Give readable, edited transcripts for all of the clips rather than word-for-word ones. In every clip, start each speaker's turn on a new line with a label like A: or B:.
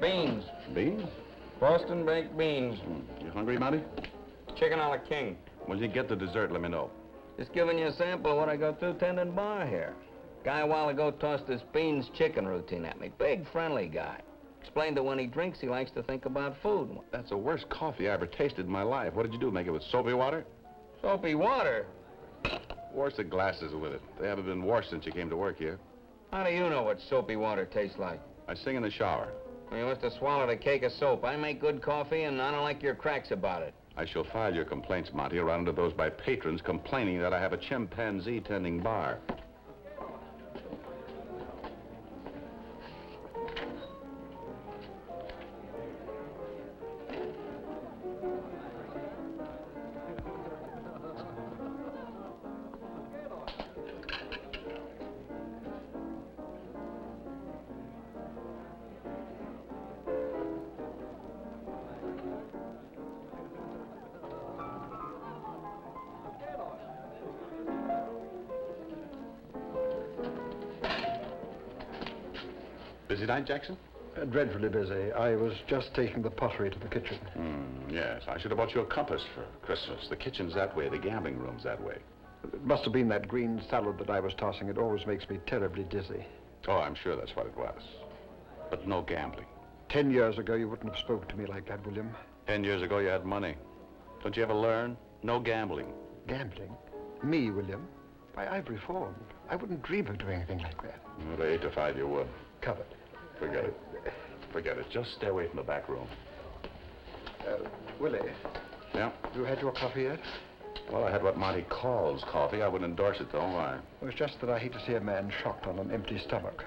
A: Beans.
B: Beans?
A: Boston baked beans.
B: You hungry, Monty?
A: Chicken a la king.
B: When you get the dessert, let me know.
A: Just giving you a sample of what I go through tending bar here. Guy a while ago tossed this beans chicken routine at me. Big, friendly guy. Explained that when he drinks, he likes to think about food.
B: That's the worst coffee I ever tasted in my life. What did you do, make it with soapy water?
A: Soapy water?
B: Wash the glasses with it. They haven't been washed since you came to work here.
A: How do you know what soapy water tastes like?
B: I sing in the shower.
A: Well, you must have swallowed a cake of soap. I make good coffee, and I don't like your cracks about it.
B: I shall file your complaints, Monty, around to those by patrons complaining that I have a chimpanzee tending bar. Busy night, Jackson?
C: Dreadfully busy. I was just taking the pottery to the kitchen.
B: Yes. I should have bought you a compass for Christmas. The kitchen's that way, the gambling room's that way.
C: It must have been that green salad that I was tossing. It always makes me terribly dizzy.
B: Oh, I'm sure that's what it was. But no gambling.
C: 10 years ago, you wouldn't have spoken to me like that, William.
B: 10 years ago, you had money. Don't you ever learn? No gambling.
C: Gambling? Me, William? Why, I've reformed. I wouldn't dream of doing anything like that.
B: Well, at 8 to 5, you would.
C: Covered.
B: Forget it. Forget it. Just stay away from the back room.
C: Willie.
B: Yeah?
C: You had your coffee yet?
B: Well, I had what Monty calls coffee. I wouldn't endorse it, though. Why?
C: Well, it's just that I hate to see a man shocked on an empty stomach.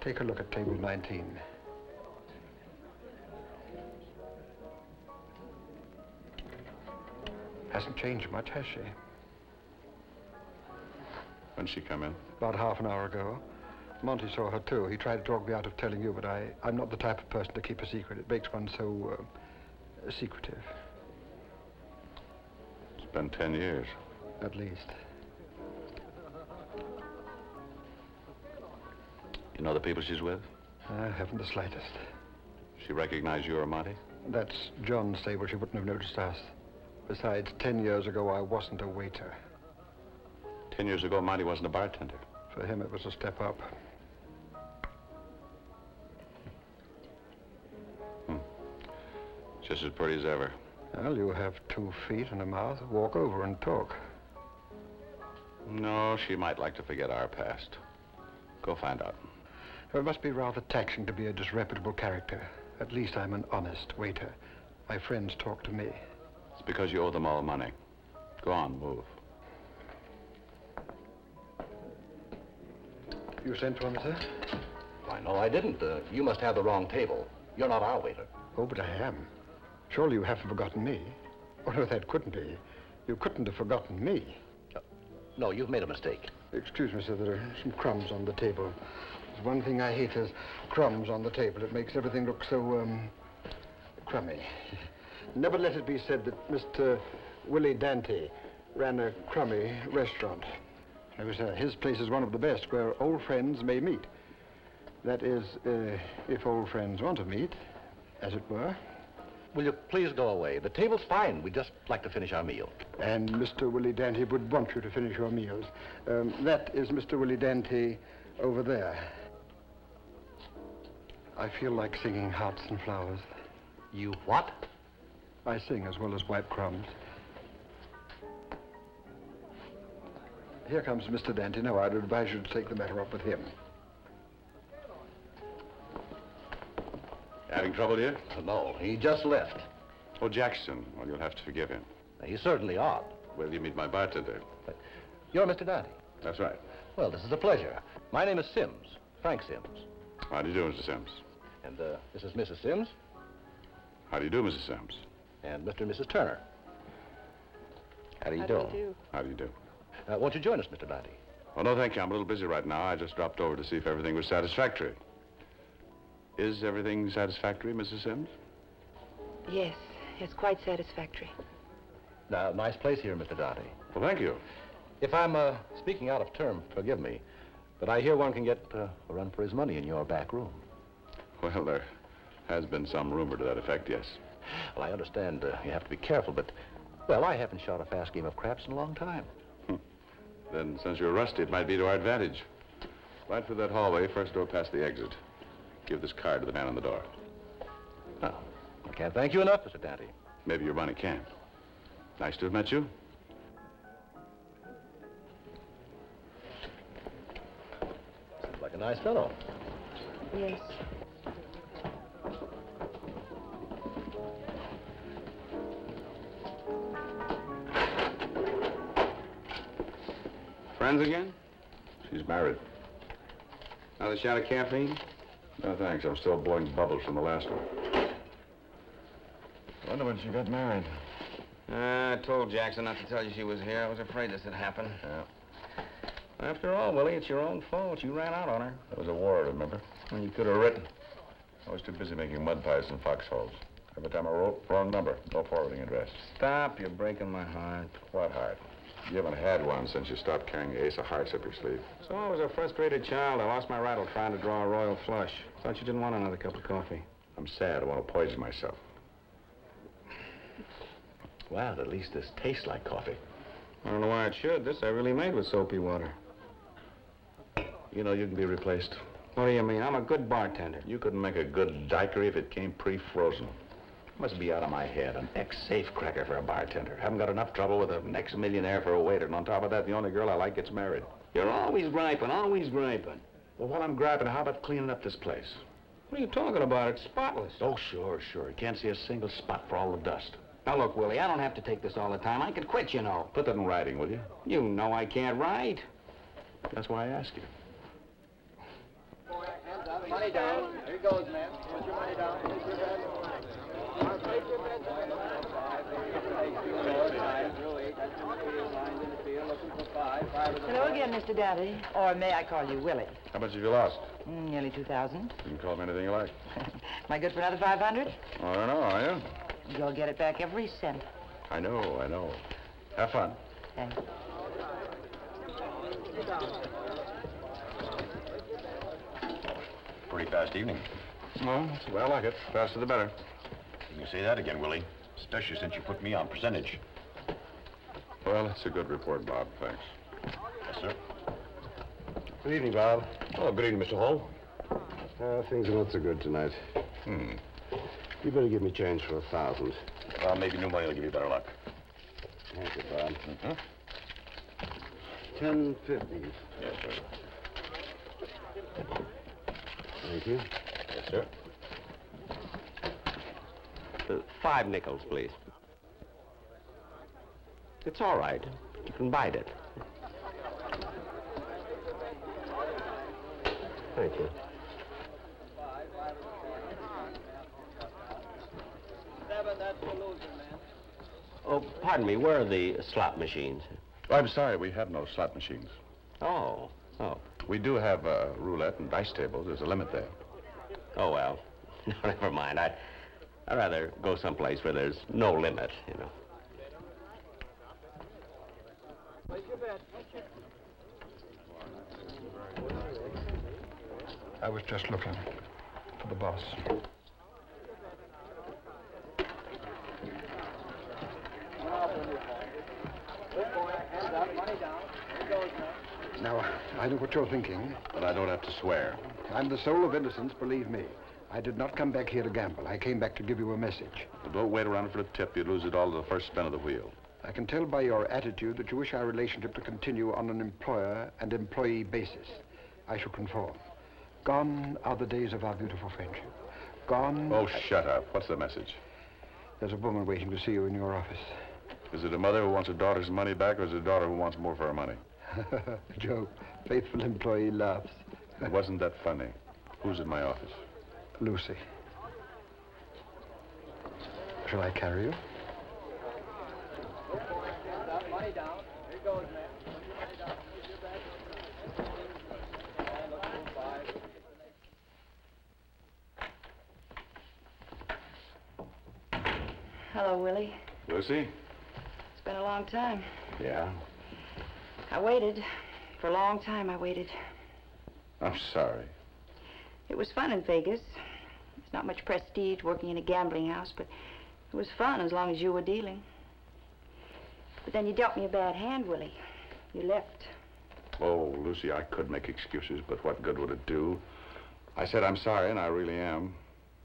C: Take a look at table 19. Hasn't changed much, has she?
B: When'd she come in?
C: About half an hour ago. Monty saw her, too. He tried to talk me out of telling you, but I'm not the type of person to keep a secret. It makes one so, secretive.
B: It's been 10 years.
C: At least.
B: You know the people she's with?
C: I haven't the slightest.
B: She recognized you or Monty?
C: That's John's stable. She wouldn't have noticed us. Besides, 10 years ago, I wasn't a waiter.
B: 10 years ago, Monty wasn't a bartender.
C: For him, it was a step up.
B: Just as pretty as ever.
C: Well, you have 2 feet and a mouth. Walk over and talk.
B: No, she might like to forget our past. Go find out.
C: It must be rather taxing to be a disreputable character. At least I'm an honest waiter. My friends talk to me.
B: It's because you owe them all money. Go on, move.
C: You sent for me, sir?
D: Why, no, I didn't. You must have the wrong table. You're not our waiter.
C: Oh, but I am. Surely you haven't forgotten me. Oh, no, that couldn't be. You couldn't have forgotten me.
D: No, you've made a mistake.
C: Excuse me, sir, there are some crumbs on the table. There's one thing I hate is crumbs on the table. It makes everything look so, crummy. Never let it be said that Mr. Willie Dante ran a crummy restaurant. His place is one of the best, where old friends may meet. That is, if old friends want to meet, as it were.
D: Will you please go away? The table's fine. We'd just like to finish our meal.
C: And Mr. Willie Dante would want you to finish your meals. That is Mr. Willie Dante over there. I feel like singing Hearts and Flowers.
D: You what?
C: I sing as well as wipe crumbs. Here comes Mr. Dante. Now, I'd advise you to take the matter up with him.
B: Having trouble here?
D: No, he just left.
B: Oh, Jackson. Well, you'll have to forgive him.
D: He's certainly odd.
B: Well, you meet my bartender.
D: You're Mr. Dante?
B: That's right.
D: Well, this is a pleasure. My name is Sims, Frank Sims.
B: How do you do, Mr. Sims?
D: And this is Mrs. Sims.
B: How do you do, Mrs. Sims?
D: And Mr. and Mrs. Turner. How do you do?
B: How do you do?
D: Won't you join us, Mr. Dante?
B: Oh, no, thank you. I'm a little busy right now. I just dropped over to see if everything was satisfactory. Is everything satisfactory, Mrs. Sims?
E: Yes, it's quite satisfactory.
D: Now, nice place here, Mr. Dante.
B: Well, thank you.
D: If I'm speaking out of turn, forgive me, but I hear one can get a run for his money in your back room.
B: Well, there Has been some rumor to that effect, yes.
D: Well, I understand you have to be careful, but, well, I haven't shot a fast game of craps in a long time.
B: Then, since you're rusty, it might be to our advantage. Right through that hallway, first door past the exit. Give this card to the man on the door.
D: Oh, I can't thank you enough, Mr. Dante.
B: Maybe your money can. Nice to have met you.
D: Seems like a nice fellow.
E: Yes.
B: Friends again?
D: She's married.
B: Another shot of caffeine? No, thanks. I'm still blowing bubbles from the last one. Wonder when she got married.
A: I told Jackson not to tell you she was here. I was afraid this would happen.
B: Yeah.
A: After all, Willie, it's your own fault. You ran out on her.
B: There was a war, remember?
A: Well, you could have written.
B: I was too busy making mud pies and foxholes. Every time I wrote, wrong number. No forwarding address.
A: Stop. You're breaking my heart.
B: What heart? You haven't had one since you stopped carrying the ace of hearts up your sleeve.
A: So I was a frustrated child. I lost my rattle trying to draw a royal flush. Thought you didn't want another cup of coffee.
B: I'm sad. I want to poison myself.
D: Well, at least this tastes like coffee.
A: I don't know why it should. This I really made with soapy water.
B: You know, you can be replaced.
A: What do you mean? I'm a good bartender.
B: You couldn't make a good daiquiri if it came pre-frozen.
D: Must be out of my head. An ex-safecracker for a bartender. Haven't got enough trouble with an ex-millionaire for a waiter. And on top of that, the only girl I like gets married.
A: You're always griping, always griping.
B: Well, while I'm griping, how about cleaning up this place?
A: What are you talking about? It's spotless.
D: Oh, sure. You can't see a single spot for all the dust.
A: Now, look, Willie, I don't have to take this all the time. I can quit, you know.
B: Put that in writing, will you?
A: You know I can't write.
B: That's why I ask you.
C: Money down. Here it goes, man. Put your money down. Place your bet. Place your bet.
E: Hello again, Mr. Dante. Or may I call you Willie?
B: How much have you lost?
E: Nearly 2,000.
B: You can call me anything you like.
E: Am I good for another 500?
B: I don't know, are you?
E: You'll get it back every cent.
B: I know. Have fun.
E: Thanks.
F: Pretty fast evening.
B: Well, that's the way I like it. Faster the better.
F: You can say that again, Willie. Especially since you put me on percentage.
B: Well, it's a good report, Bob. Thanks.
F: Yes, sir.
G: Good evening, Bob.
F: Oh, good evening, Mr. Hall.
G: Things are not so good tonight. You better give me change for 1,000.
F: Maybe new money will give you better luck.
G: Thank you, Bob.
F: Mm-hmm.
G: 10.50.
F: Yes, sir.
G: Thank you.
F: Yes, sir.
H: 5 nickels, please. It's all right. You can bite it. Thank you. Oh, pardon me. Where are the slot machines?
B: Oh, I'm sorry, we have no slot machines.
H: Oh.
B: We do have roulette and dice tables. There's a limit there.
H: Oh, well. No, never mind. I'd rather go someplace where there's no limit, you know.
C: I was just looking for the boss. Now, I know what you're thinking.
B: But I don't have to swear.
C: I'm the soul of innocence, believe me. I did not come back here to gamble. I came back to give you a message.
B: But don't wait around for a tip. You'd lose it all to the first spin of the wheel.
C: I can tell by your attitude that you wish our relationship to continue on an employer and employee basis. I shall conform. Gone are the days of our beautiful friendship. Gone...
B: Oh, shut up. What's the message?
C: There's a woman waiting to see you in your office.
B: Is it a mother who wants her daughter's money back, or is it a daughter who wants more for her money?
C: Joe, faithful employee laughs.
B: Wasn't that funny? Who's in my office?
C: Lucy. Shall I carry you? Money down. Here goes, man.
E: Hello, Willie.
B: Lucy?
E: It's been a long time.
B: Yeah?
E: I waited. For a long time, I waited.
B: I'm sorry.
E: It was fun in Vegas.
I: It's not much prestige working in a gambling house, but it was fun as long as you were dealing. But then you dealt me a bad hand, Willie. You left.
B: Oh, Lucy, I could make excuses, but what good would it do? I said I'm sorry, and I really am.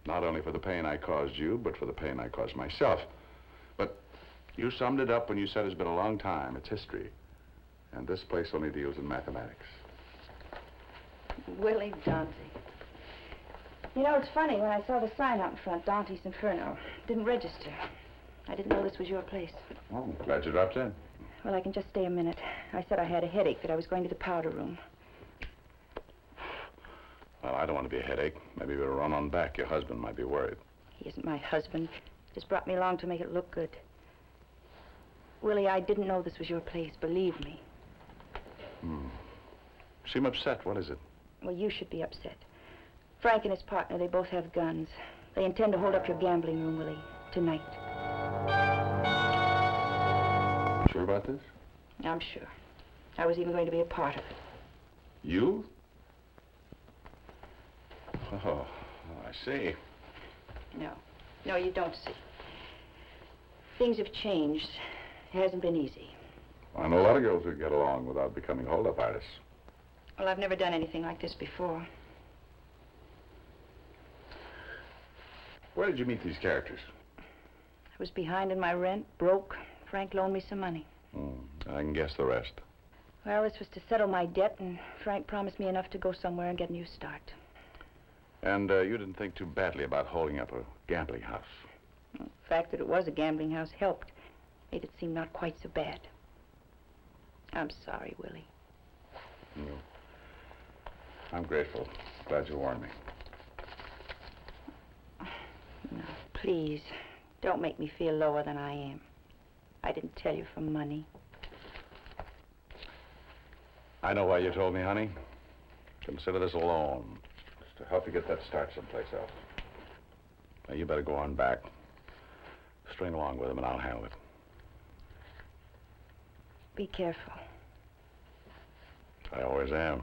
B: Not only for the pain I caused you, but for the pain I caused myself. But you summed it up when you said it's been a long time. It's history. And this place only deals in mathematics.
I: Willie Dante. You know, it's funny. When I saw the sign out in front, Dante's Inferno, didn't register. I didn't know this was your place.
B: Oh, glad you dropped in.
I: Well, I can just stay a minute. I said I had a headache, that I was going to the powder room.
B: Well, I don't want to be a headache. Maybe we'll run on back. Your husband might be worried.
I: He isn't my husband. Just brought me along to make it look good. Willie, I didn't know this was your place, believe me.
B: Seem upset. What is it?
I: Well, you should be upset. Frank and his partner, they both have guns. They intend to hold up your gambling room, Willie, tonight.
B: Sure about this?
I: I'm sure. I was even going to be a part of it.
B: You? Oh, I see.
I: No, you don't see. Things have changed. It hasn't been easy.
B: I know a lot of girls who get along without becoming hold-up artists.
I: Well, I've never done anything like this before.
B: Where did you meet these characters?
I: I was behind in my rent, broke. Frank loaned me some money.
B: I can guess the rest.
I: Well, this was to settle my debt, and Frank promised me enough to go somewhere and get a new start.
B: And you didn't think too badly about holding up a gambling house?
I: The fact that it was a gambling house helped. Made it seem not quite so bad. I'm sorry, Willie.
B: No. I'm grateful. Glad you warned me.
I: No, please. Don't make me feel lower than I am. I didn't tell you for money.
B: I know why you told me, honey. Consider this a loan. It's to help you get that start someplace else. Now, you better go on back. String along with him, and I'll handle it.
I: Be careful.
B: I always am.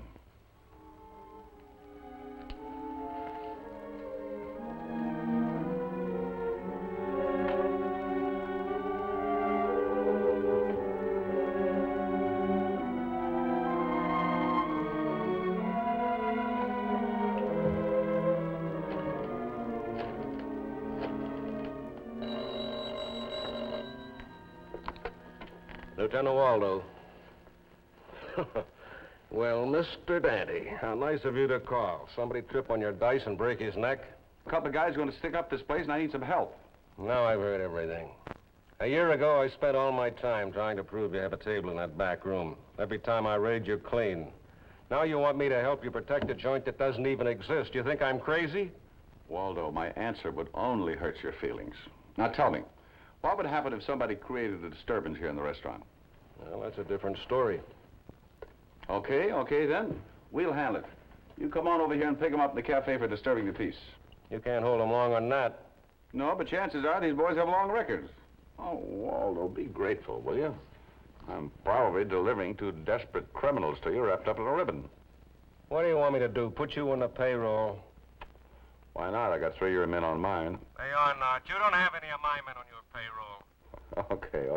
G: Lieutenant Waldo. Well, Mr. Dante, how nice of you to call. Somebody trip on your dice and break his neck?
B: A couple of guys are going to stick up this place, and I need some help.
G: Now I've heard everything. A year ago, I spent all my time trying to prove you have a table in that back room. Every time I raid, you clean. Now you want me to help you protect a joint that doesn't even exist. You think I'm crazy?
B: Waldo, my answer would only hurt your feelings. Now tell me, what would happen if somebody created a disturbance here in the restaurant?
G: Well, that's a different story.
B: Okay, then. We'll handle it. You come on over here and pick them up in the cafe for disturbing the peace.
G: You can't hold them long on that.
B: No, but chances are these boys have long records. Oh, Waldo, be grateful, will you? I'm probably delivering 2 desperate criminals to you wrapped up in a ribbon.
G: What do you want me to do, put you on the payroll?
B: Why not? I got 3 of your men on mine.
G: They are not. You don't have any of my men on your payroll.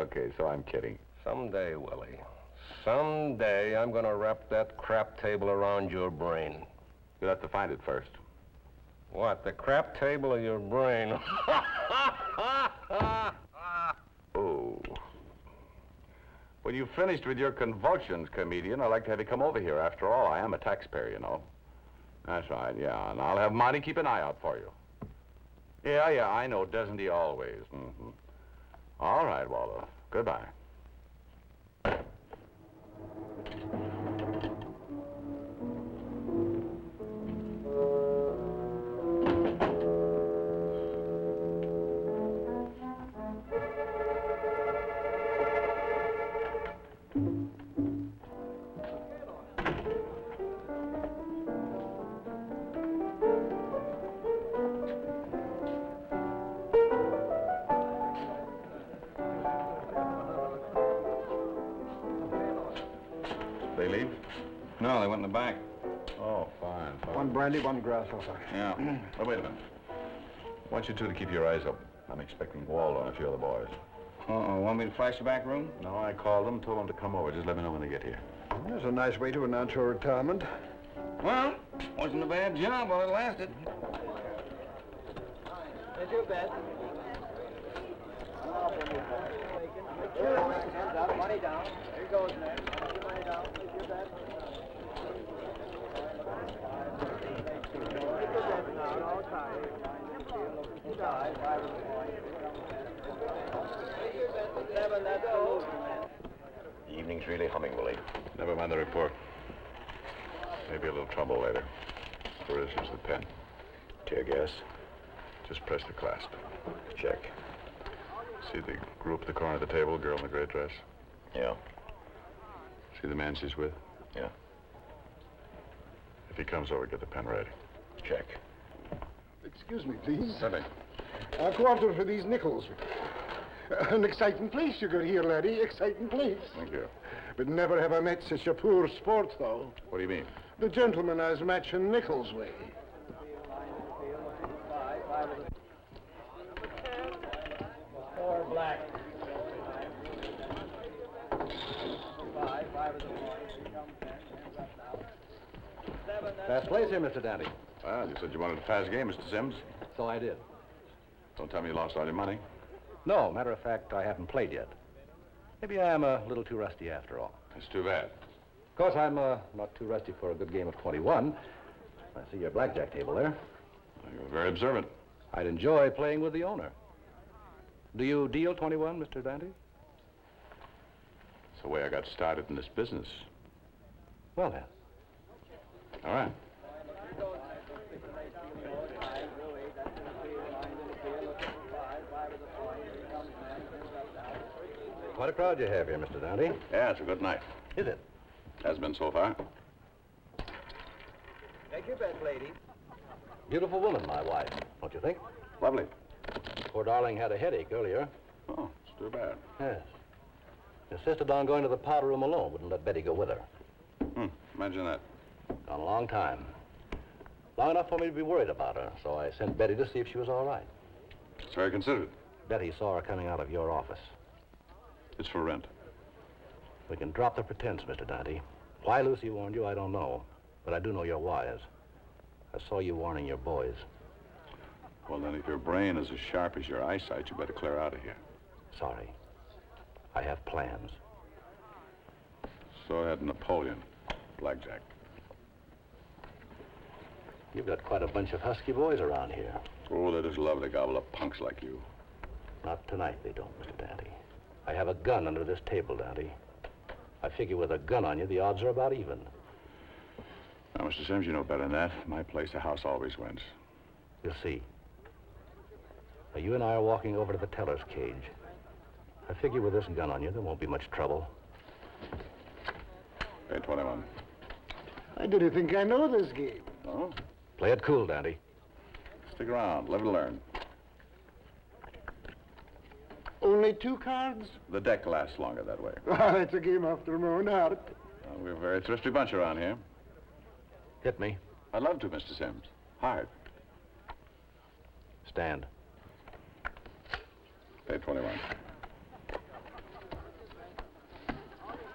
B: Okay, so I'm kidding.
G: Someday, Willie. Someday, I'm going to wrap that crap table around your brain.
B: You'll have to find it first.
G: What, the crap table of your brain?
B: Oh. When you've finished with your convulsions, comedian, I'd like to have you come over here. After all, I am a taxpayer, you know. That's right, yeah, and I'll have Monty keep an eye out for you. Yeah, I know, doesn't he always? Mm-hmm. All right, Waldo. Goodbye. They leave?
C: in the back.
B: Oh, fine.
C: One brandy, one grasshopper.
B: Yeah. Oh, wait a minute. I want you two to keep your eyes open. I'm expecting Waldo and a few other boys.
A: Uh-oh. Want me to flash the back room?
B: No, I called them, told them to come over. Just let me know when they get here.
C: That's a nice way to announce your retirement.
A: Well, wasn't a bad job while it lasted.
E: There's your bed. Money down. There goes, man. Put your money down. Take your bed.
F: The evening's really humming, Willie.
B: Never mind the report. Maybe a little trouble later. For instance, the pen.
F: Tear gas.
B: Just press the clasp.
F: Check.
B: See the group at the corner of the table, girl in the gray dress?
F: Yeah.
B: See the man she's with?
F: Yeah.
B: If he comes over, get the pen ready.
F: Check.
C: Excuse me, please.
B: Certainly.
C: A quarter for these nickels. An exciting place you got here, laddie. Exciting place.
B: Thank you.
C: But never have I met such a poor sport, though.
B: What do you mean?
C: The gentleman has matching nickels way.
E: Four black.
D: Fast place here, Mr. Dante.
B: Well, you said you wanted a fast game, Mr. Sims.
D: So I did.
B: Don't tell me you lost all your money.
D: No, matter of fact, I haven't played yet. Maybe I am a little too rusty after all.
B: That's too bad.
D: Of course, I'm not too rusty for a good game of 21. I see your blackjack table there.
B: Well, you're very observant.
D: I'd enjoy playing with the owner. Do you deal 21, Mr. Dante?
B: It's the way I got started in this business.
D: Well, then.
B: All right.
D: Quite a crowd you have here, Mr. Dante.
B: Yeah, it's a good night.
D: Is it?
B: Has been so far.
E: Take your bed, lady.
D: Beautiful woman, my wife, don't you think?
B: Lovely.
D: Poor darling had a headache earlier.
B: Oh, it's too bad.
D: Yes. Insisted on going to the powder room alone. Wouldn't let Betty go with her.
B: Imagine that.
D: Gone a long time. Long enough for me to be worried about her, so I sent Betty to see if she was all right.
B: It's very considerate.
D: Betty saw her coming out of your office.
B: It's for rent.
D: We can drop the pretense, Mr. Dante. Why Lucy warned you, I don't know. But I do know you're wise. I saw you warning your boys.
B: Well, then, if your brain is as sharp as your eyesight, you better clear out of here.
D: Sorry. I have plans.
B: So had Napoleon. Blackjack.
D: You've got quite a bunch of husky boys around here.
B: Oh, they just love to gobble up punks like you.
D: Not tonight, they don't, Mr. Dante. I have a gun under this table, Dante. I figure with a gun on you, the odds are about even.
B: Now, Mr. Sims, you know better than that. My place, the house always wins.
D: You'll see. Now, you and I are walking over to the teller's cage. I figure with this gun on you, there won't be much trouble.
B: Pay 21.
C: I didn't think I know this game.
B: Oh?
D: Play it cool, Dante.
B: Stick around. Live and learn.
C: Only 2 cards?
B: The deck lasts longer that way.
C: Ah, it's a game after my own heart.
B: We're a very thrifty bunch around here.
D: Hit me.
B: I'd love to, Mr. Sims. Hard.
D: Stand.
B: Pay 21.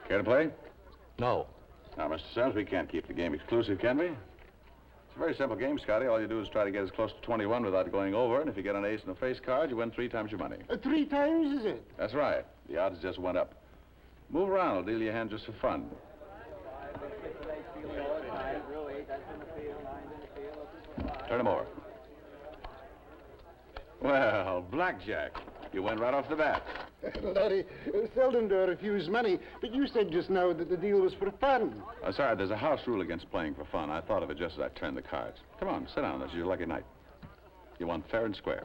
B: Care to play?
D: No.
B: Now, Mr. Sims, we can't keep the game exclusive, can we? It's a very simple game, Scotty. All you do is try to get as close to 21 without going over, and if you get an ace and a face card, you win 3 times your money.
C: 3 times, is it?
B: That's right. The odds just went up. Move around. I'll deal you a hand just for fun. Turn him over. Well, blackjack. You went right off the bat.
C: Laddie, seldom do I refuse money, but you said just now that the deal was for fun.
B: Sorry, there's a house rule against playing for fun. I thought of it just as I turned the cards. Come on, sit down. This is your lucky night. You won fair and square.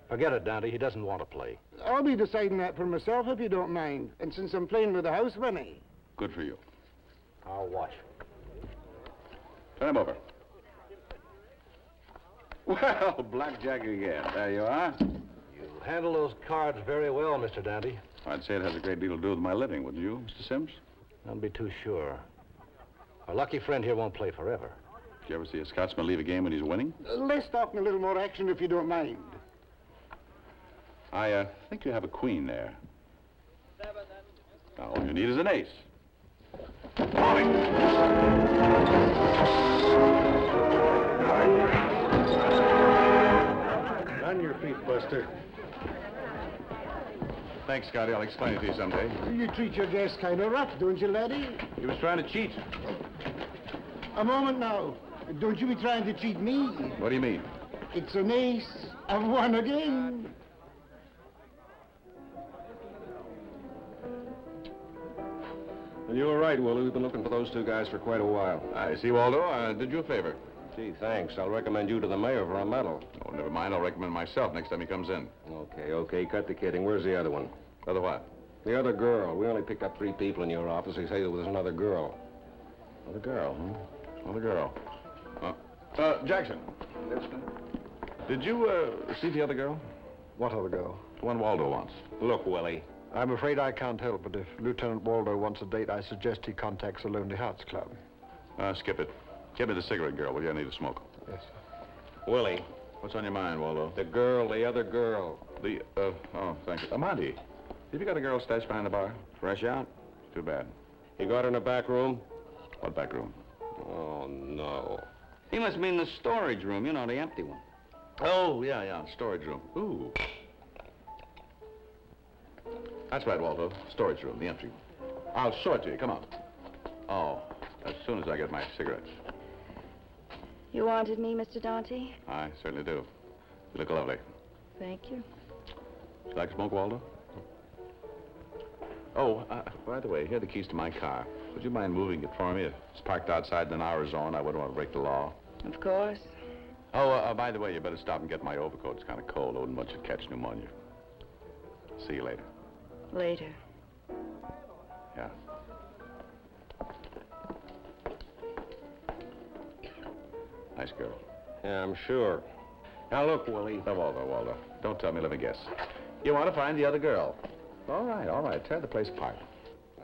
D: Forget it, Dante. He doesn't want to play.
C: I'll be deciding that for myself if you don't mind. And since I'm playing with the house money.
B: Good for you.
D: I'll watch.
B: Turn him over. Well, blackjack again. There you are.
D: You handle those cards very well, Mr. Dante.
B: I'd say it has a great deal to do with my living, wouldn't you, Mr. Sims?
D: Don't be too sure. Our lucky friend here won't play forever.
B: Did you ever see a Scotsman leave a game when he's winning?
C: Less talk and a little more action if you don't mind.
B: I think you have a queen there. Now, all you need is an ace.
C: On your feet, Buster.
B: Thanks, Scotty. I'll explain it to you someday.
C: You treat your guests kind of rough, don't you, laddie?
B: He was trying to cheat.
C: A moment now. Don't you be trying to cheat me.
B: What do you mean?
C: It's an ace. I've won again.
G: Well, you were right, Willie. We've been looking for those two guys for quite a while.
B: I see, Waldo. I did you a favor.
G: Gee, thanks. I'll recommend you to the mayor for a medal.
B: Oh, never mind. I'll recommend myself next time he comes in.
G: Okay. Cut the kidding. Where's the other one?
B: Other what?
G: The other girl. We only picked up 3 people in your office. They say there was another girl.
B: Other girl, huh? Other girl. Jackson.
C: Yes, sir.
B: Did you, see the other girl?
C: What other girl?
B: The one Waldo wants.
G: Look, Willie.
C: I'm afraid I can't help it. If Lieutenant Waldo wants a date, I suggest he contacts the Lonely Hearts Club.
B: Skip it. Give me the cigarette girl, will you? I need a smoke.
C: Yes, sir.
G: Willie.
B: What's on your mind, Waldo?
G: The other girl.
B: Oh, thank you. Monty, have you got a girl stashed behind the bar? Fresh out? Too bad.
G: You got her in the back room?
B: What back room?
G: Oh, no.
A: He must mean the storage room, you know, the empty one.
B: Oh, yeah, storage room. Ooh. That's right, Waldo. Storage room, the empty one. I'll show it to you. Come on. Oh, as soon as I get my cigarettes.
I: You wanted me, Mr. Dante?
B: I certainly do. You look lovely.
I: Thank you.
B: Would you like to smoke, Waldo? Oh, by the way, here are the keys to my car. Would you mind moving it for me? It's parked outside in an hour zone. I wouldn't want to break the law.
I: Of course.
B: Oh, by the way, you better stop and get my overcoat. It's kind of cold. I wouldn't want you to catch pneumonia. See you later.
I: Later.
B: Yeah. Nice girl.
G: Yeah, I'm sure. Now, look, Willie.
B: Oh, Waldo. Don't tell me, let me guess. You want to find the other girl. All right. Tear the place apart.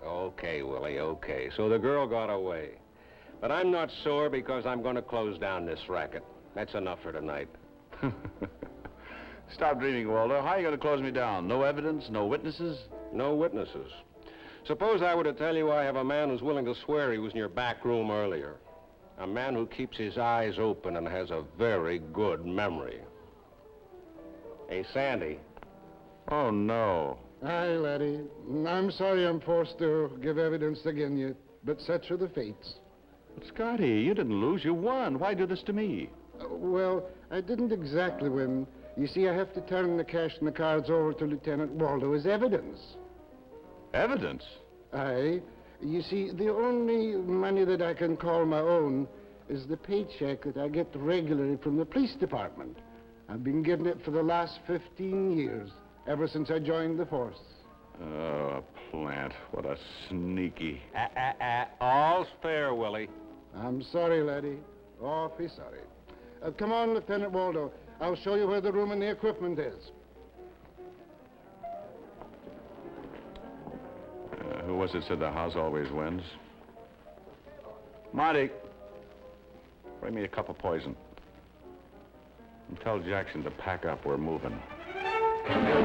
G: Okay, Willie, okay. So the girl got away. But I'm not sore because I'm going to close down this racket. That's enough for tonight.
B: Stop dreaming, Waldo. How are you going to close me down? No evidence, no witnesses?
G: No witnesses. Suppose I were to tell you I have a man who's willing to swear he was in your back room earlier. A man who keeps his eyes open and has a very good memory. Hey, Sandy.
B: Oh, no.
C: Aye, laddie. I'm sorry I'm forced to give evidence again you, but such are the fates.
B: But Scotty, you didn't lose. You won. Why do this to me?
C: Well, I didn't exactly win. You see, I have to turn the cash and the cards over to Lieutenant Waldo as evidence.
B: Evidence?
C: Aye. You see, the only money that I can call my own is the paycheck that I get regularly from the police department. I've been getting it for the last 15 years, ever since I joined the force.
B: Oh, a plant. What a sneaky...
G: All's fair, Willie.
C: I'm sorry, laddie. Awfully sorry. Come on, Lieutenant Waldo. I'll show you where the room and the equipment is.
B: Who was it said the house always wins? Monty, bring me a cup of poison. And tell Jackson to pack up. We're moving.